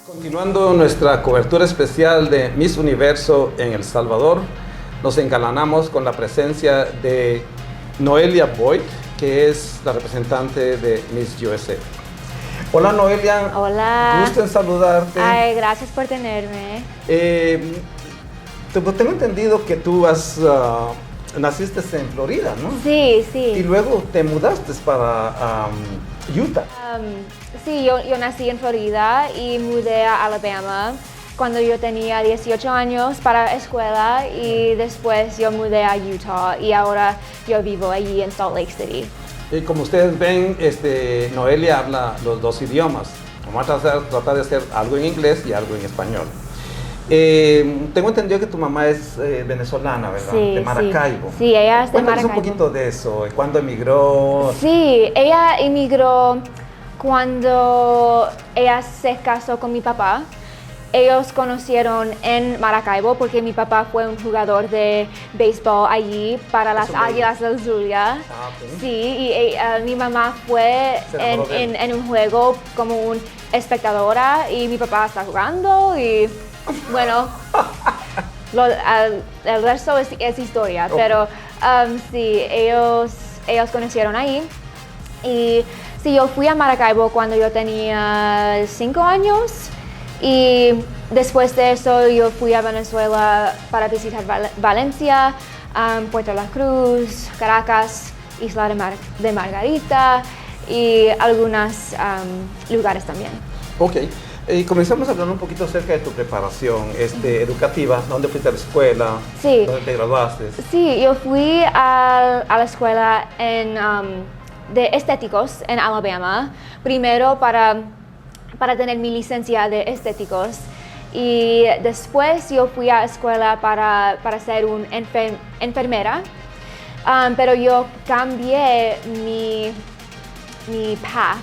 Continuando nuestra cobertura especial de Miss Universo en El Salvador, nos engalanamos con la presencia de Noelia Voigt, que es la representante de Miss USA. Hola Noelia. Hola. Gusto en saludarte. Ay, gracias por tenerme. Tengo entendido que tú naciste en Florida, ¿no? Sí, sí. Y luego te mudaste para Utah. Sí, yo nací en Florida y mudé a Alabama cuando yo tenía 18 años para escuela y después yo mudé a Utah y ahora yo vivo allí en Salt Lake City. Y como ustedes ven, Noelia habla los dos idiomas. Vamos a tratar de hacer algo en inglés y algo en español. Tengo entendido que tu mamá es venezolana, ¿verdad? Sí, de Maracaibo. Sí, ella es de Cuéntanos Maracaibo. un poquito de eso. ¿Cuándo emigró? Sí, ella emigró cuando ella se casó con mi papá. Ellos conocieron en Maracaibo porque mi papá fue un jugador de béisbol allí para las Águilas del Zulia. Okay. Sí, y mi mamá fue en un juego como una espectadora y mi papá está jugando y bueno, el resto es historia, okay. Pero sí, ellos conocieron ahí y sí, yo fui a Maracaibo cuando yo tenía 5 años. Y después de eso yo fui a Venezuela para visitar Valencia, Puerto La Cruz, Caracas, Isla de Margarita y algunos lugares también. Ok, comenzamos hablando un poquito acerca de tu preparación educativa. ¿Dónde fuiste a la escuela? Sí. ¿Dónde te graduaste? Sí, yo fui a la escuela de estéticos en Alabama, primero para tener mi licencia de estéticos y después yo fui a la escuela para ser una enfermera, pero yo cambié mi path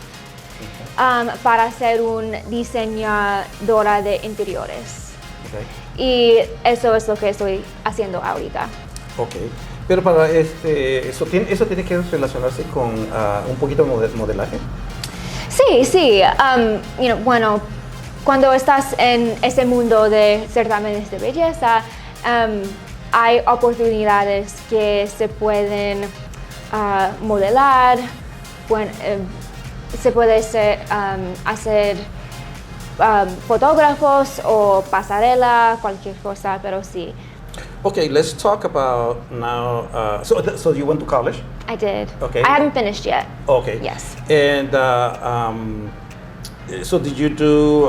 para ser una diseñadora de interiores. Okay. Y eso es lo que estoy haciendo ahorita. Okay. Pero para eso tiene que relacionarse con un poquito de modelaje. Sí. Bueno, cuando estás en ese mundo de certámenes de belleza, hay oportunidades que se pueden modelar, se puede hacer fotógrafos o pasarela, cualquier cosa, pero sí. Okay, let's talk about now. So you went to college? I did. Okay. I haven't finished yet. Okay. Yes. And so did you do?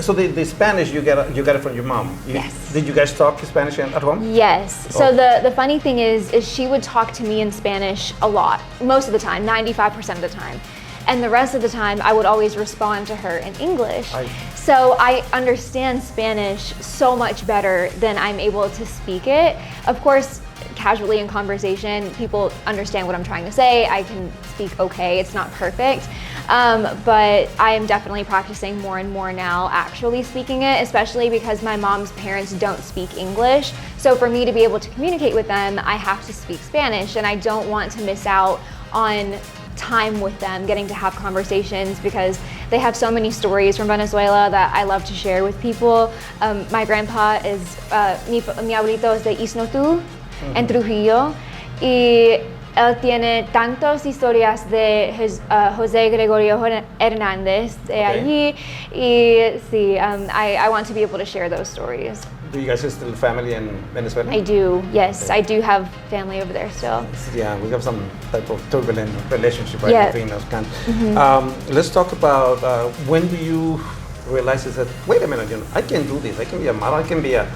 So the Spanish you got it from your mom. Yes. Did you guys talk Spanish at home? Yes. So the funny thing is she would talk to me in Spanish a lot, most of the time, 95% of the time. And the rest of the time, I would always respond to her in English. So I understand Spanish so much better than I'm able to speak it. Of course, casually in conversation, people understand what I'm trying to say. I can speak okay, it's not perfect. But I am definitely practicing more and more now actually speaking it, especially because my mom's parents don't speak English. So for me to be able to communicate with them, I have to speak Spanish, and I don't want to miss out on time with them, getting to have conversations because they have so many stories from Venezuela that I love to share with people. My grandpa is, mi abuelito es de Isnotú, en Trujillo, y él tiene tantas historias de José Gregorio Hernández de allí, y sí, I want to be able to share those stories. Do you guys still have family in Venezuela? I do, yes. Okay. I do have family over there still. Yeah, we have some type of turbulent relationship between us. Let's talk about when do you realize that, wait a minute, I can do this. I can be a model, I can be a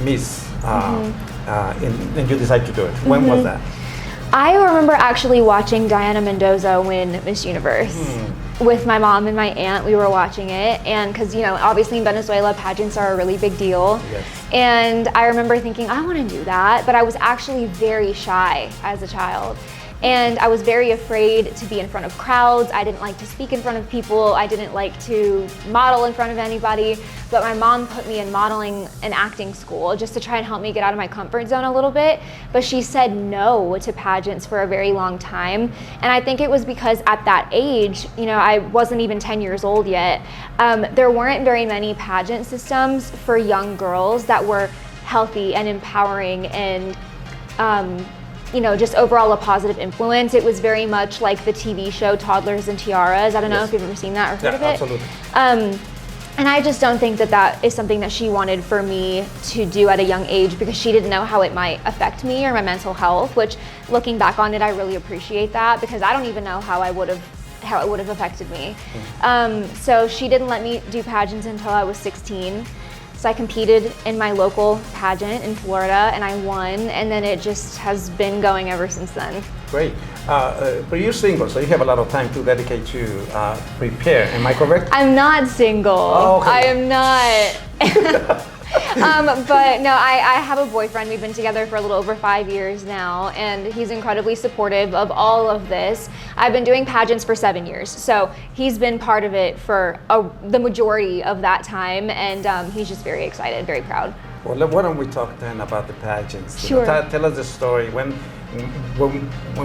Miss, and you decide to do it. When was that? I remember actually watching Diana Mendoza win Miss Universe. With my mom and my aunt, we were watching it, and because obviously in Venezuela pageants are a really big deal. Yes. And I remember thinking I want to do that, but I was actually very shy as a child. And I was very afraid to be in front of crowds. I didn't like to speak in front of people. I didn't like to model in front of anybody. But my mom put me in modeling and acting school just to try and help me get out of my comfort zone a little bit. But she said no to pageants for a very long time. And I think it was because at that age, you know, I wasn't even 10 years old yet. There weren't very many pageant systems for young girls that were healthy and empowering and you know, just overall a positive influence. It was very much like the TV show Toddlers and Tiaras. I don't know if you've ever seen that or heard of it. Absolutely. And I just don't think that that is something that she wanted for me to do at a young age, because she didn't know how it might affect me or my mental health, which looking back on it, I really appreciate that, because I don't even know how it would have affected me. So she didn't let me do pageants until I was 16. So I competed in my local pageant in Florida and I won, and then it just has been going ever since then. Great. But you're single, so you have a lot of time to dedicate to prepare. Am I correct? I'm not single. Oh, okay. I am not. But no, I have a boyfriend. We've been together for a little over 5 years now, and he's incredibly supportive of all of this. I've been doing pageants for 7 years, so he's been part of it for the majority of that time, and he's just very excited, very proud. Well, why don't we talk then about the pageants? Sure. Tell us the story. When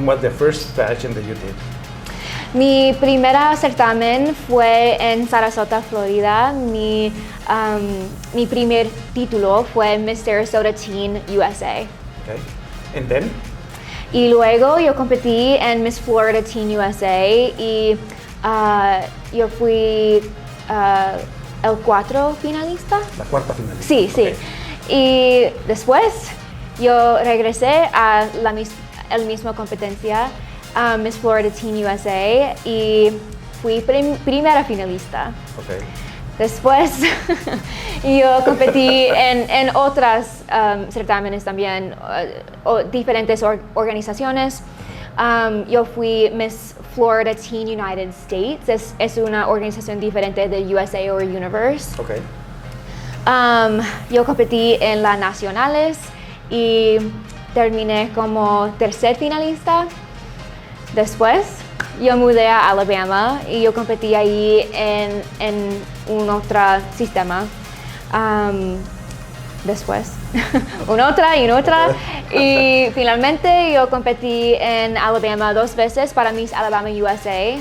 was the first pageant that you did? Mi primera certamen fue en Sarasota, Florida. Mi primer título fue Miss Sarasota Teen USA. Okay. And then? Y luego yo competí en Miss Florida Teen USA y yo fui el cuarto finalista. La cuarta finalista. Sí, sí. Okay. Y después yo regresé a la misma competencia, Miss Florida Teen USA, y fui primera finalista. Okay. Después yo competí en otras certámenes también, diferentes organizaciones. Yo fui Miss Florida Teen United States, es una organización diferente de USA or Universe. Okay. Yo competí en las nacionales y terminé como tercer finalista. Después yo mudé a Alabama y yo competí ahí en un otro sistema. Después, una otra. Y finalmente yo competí en Alabama 2 veces para Miss Alabama USA,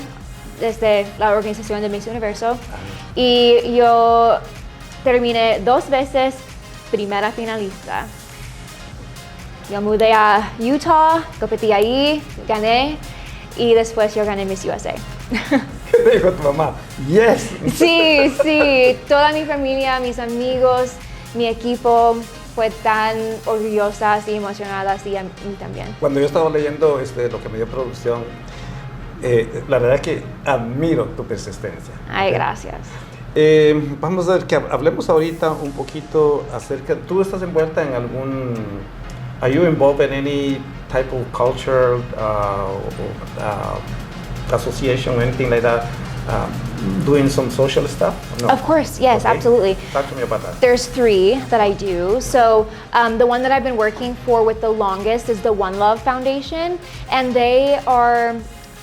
desde la organización de Miss Universo. Y yo terminé 2 veces primera finalista. Yo mudé a Utah, competí ahí, gané. Y después yo gané Miss USA. ¿Qué te dijo tu mamá? Yes. Sí, toda mi familia, mis amigos, mi equipo fue tan orgullosas y emocionadas, y a mí también. Cuando yo estaba leyendo lo que me dio producción, la verdad es que admiro tu persistencia. Ay, gracias. Vamos a ver, que hablemos ahorita un poquito acerca, ¿tú estás envuelta en algún, are you involved in any type of culture association or anything like that, doing some social stuff? No? Of course, yes, okay. Absolutely. Talk to me about that. There's 3 that I do. So the one that I've been working for with the longest is the One Love Foundation, and they are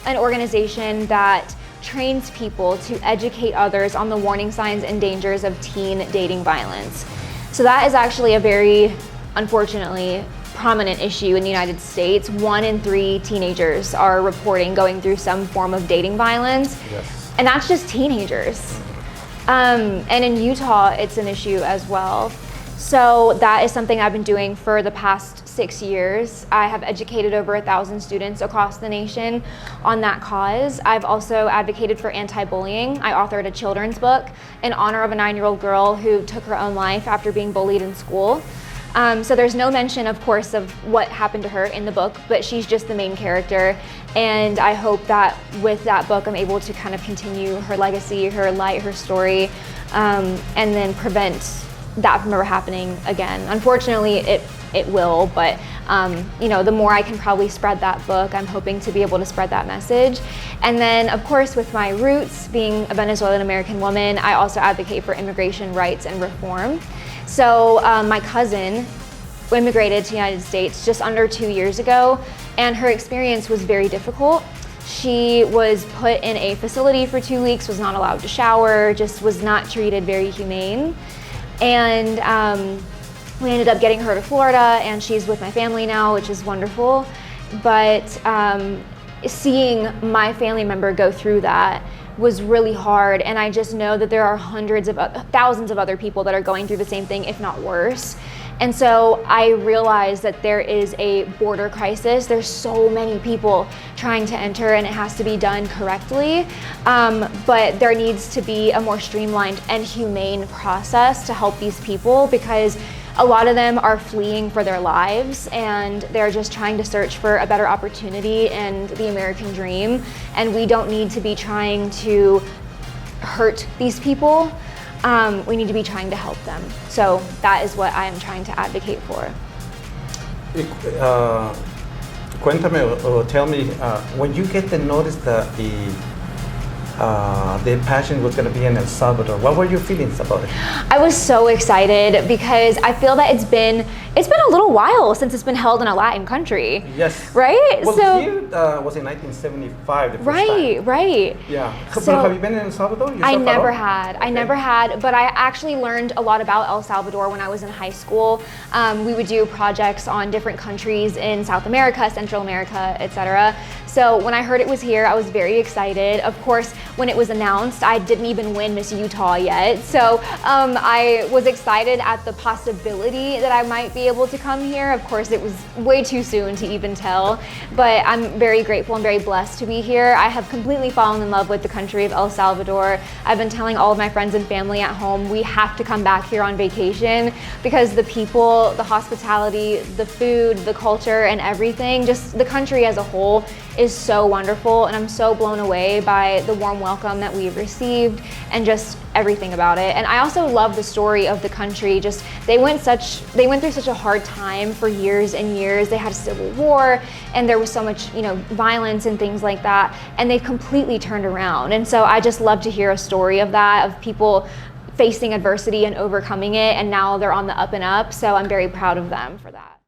an organization that trains people to educate others on the warning signs and dangers of teen dating violence. So that is actually a very, unfortunately, prominent issue in the United States. 1 in 3 teenagers are reporting going through some form of dating violence. Yes. And that's just teenagers. And in Utah, it's an issue as well. So that is something I've been doing for the past 6 years. I have educated over 1,000 students across the nation on that cause. I've also advocated for anti-bullying. I authored a children's book in honor of a 9-year-old girl who took her own life after being bullied in school. So there's no mention, of course, of what happened to her in the book, but she's just the main character. And I hope that with that book, I'm able to kind of continue her legacy, her light, her story, and then prevent that from ever happening again. Unfortunately, it will, but you know, the more I can probably spread that book, I'm hoping to be able to spread that message. And then, of course, with my roots, being a Venezuelan American woman, I also advocate for immigration rights and reform. So my cousin immigrated to the United States just under 2 years ago, and her experience was very difficult. She was put in a facility for 2 weeks, was not allowed to shower, just was not treated very humane. And we ended up getting her to Florida, and she's with my family now, which is wonderful. But seeing my family member go through that was really hard, and I just know that there are thousands of other people that are going through the same thing, if not worse. And so I realized that there is a border crisis. There's so many people trying to enter, and it has to be done correctly. But there needs to be a more streamlined and humane process to help these people, because a lot of them are fleeing for their lives, and they're just trying to search for a better opportunity and the American dream. And we don't need to be trying to hurt these people. We need to be trying to help them. So that is what I am trying to advocate for. Cuéntame or tell me, when you get the notice that the pageant was going to be in El Salvador, what were your feelings about it? I was so excited because I feel that it's been a little while since it's been held in a Latin country. Yes. Right? Well, so here was in 1975, the first time. Right. Yeah. So, but have you been in El Salvador yourself? I never had. Okay. I never had, but I actually learned a lot about El Salvador when I was in high school. We would do projects on different countries in South America, Central America, etc. So when I heard it was here, I was very excited. Of course, when it was announced, I didn't even win Miss Utah yet. So I was excited at the possibility that I might be able to come here. Of course, it was way too soon to even tell, but I'm very grateful and very blessed to be here. I have completely fallen in love with the country of El Salvador. I've been telling all of my friends and family at home, we have to come back here on vacation, because the people, the hospitality, the food, the culture, and everything, just the country as a whole is so wonderful, and I'm so blown away by the warm welcome that we've received and just everything about it. And I also love the story of the country. Just they went through such a hard time for years and years. They had a civil war, and there was so much, violence and things like that, and they've completely turned around. And so I just love to hear a story of that, of people facing adversity and overcoming it, and now they're on the up and up. So I'm very proud of them for that.